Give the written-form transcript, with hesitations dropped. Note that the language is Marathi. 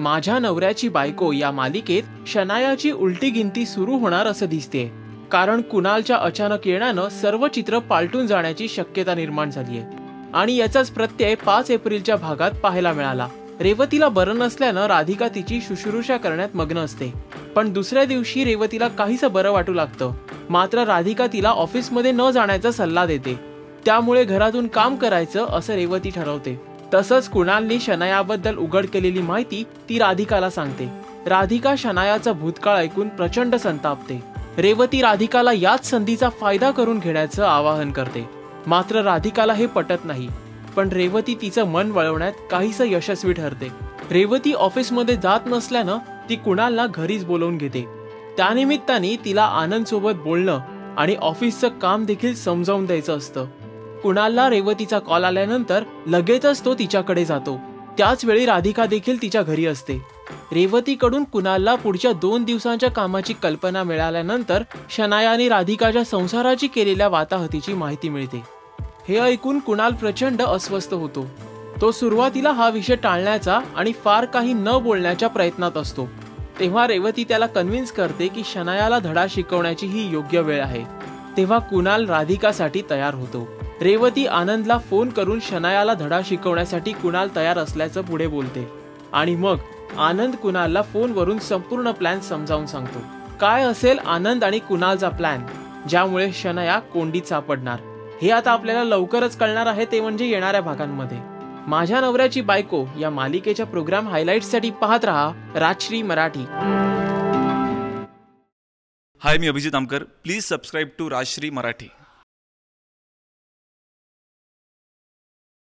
माझ्या नवऱ्याची बायको या मालिकेत शनायाची उलटी गिनती सुरू होणार असं दिसते, कारण कुणालच्या अचानक येण्यानं सर्व चित्र पालटून जाण्याची शक्यता निर्माण झाली आहे आणि याचाच प्रत्यय 5 एप्रिलच्या भागात पाहायला मिळाला। रेवतीला बरं नसल्यानं राधिका तिची शुश्रूषा करण्यात मग्न असते, पण दुसऱ्या दिवशी रेवतीला काहीसं बरं वाटू लागतं। मात्र राधिका तिला ऑफिसमध्ये न जाण्याचा सल्ला देते, त्यामुळे घरातून काम करायचं असं रेवती ठरवते। तसंच कुणालनी शनायाबद्दल उघड केलेली माहिती ती राधिकाला सांगते। राधिका शनायाचा भूतकाळ ऐकून प्रचंड संतापते। रेवती राधिकाला याच संधीचा फायदा करून घेण्याचं आवाहन करते, मात्र राधिकाला हे पटत नाही, पण रेवती तिचं मन वळवण्यात काहीसं यशस्वी ठरते। रेवती ऑफिसमध्ये जात नसल्यानं ती कुणालला घरीच बोलवून घेते। त्यानिमित्ताने तिला आनंद सोबत बोलणं आणि ऑफिसचं काम देखील समजावून द्यायचं असतं। कुणालला रेवतीचा कॉल आल्यानंतर लगेचच तो तिच्याकडे जातो। त्याच वेळी राधिका देखील तिच्या घरी असते। रेवतीकडून कुणालला पुढच्या 2 दिवसांच्या कामाची कल्पना मिळाल्यानंतर शनाया आणि राधिकाच्या संसाराची केलेल्या वाताहतीची माहिती मिळते। हे ऐकून कुणाल प्रचंड अस्वस्थ होतो। तो सुरुवातीला हा विषय टाळण्याचा आणि फार काही न बोलण्याच्या प्रयत्नात असतो। तेव्हा रेवती त्याला कन्व्हिन्स करते की शनायाला धडा शिकवण्याची ही योग्य वेळ आहे। तेव्हा कुणाल राधिकासाठी तयार होतो। रेवती आनंदला फोन करून शनायाला धडा शिकवण्यासाठी कुणाल तयार असल्याचं पुढे बोलते आणि मग आनंद कुणालला फोनवरून संपूर्ण प्लॅन समजावून सांगतो। काय असेल आनंद आणि कुणालचा प्लॅन, ज्यामुळे शनाया कोंडीत सापडणार, हे आता आपल्याला लवकरच कळणार आहे, ते म्हणजे येणाऱ्या भागांमध्ये। माझ्या नवऱ्याची बायको या मालिकेच्या प्रोग्राम हायलाइट्ससाठी पाहत रहा राजश्री मराठी। हाय, मी Abhijit Aamkar. Please subscribe to Rajshri Marathi.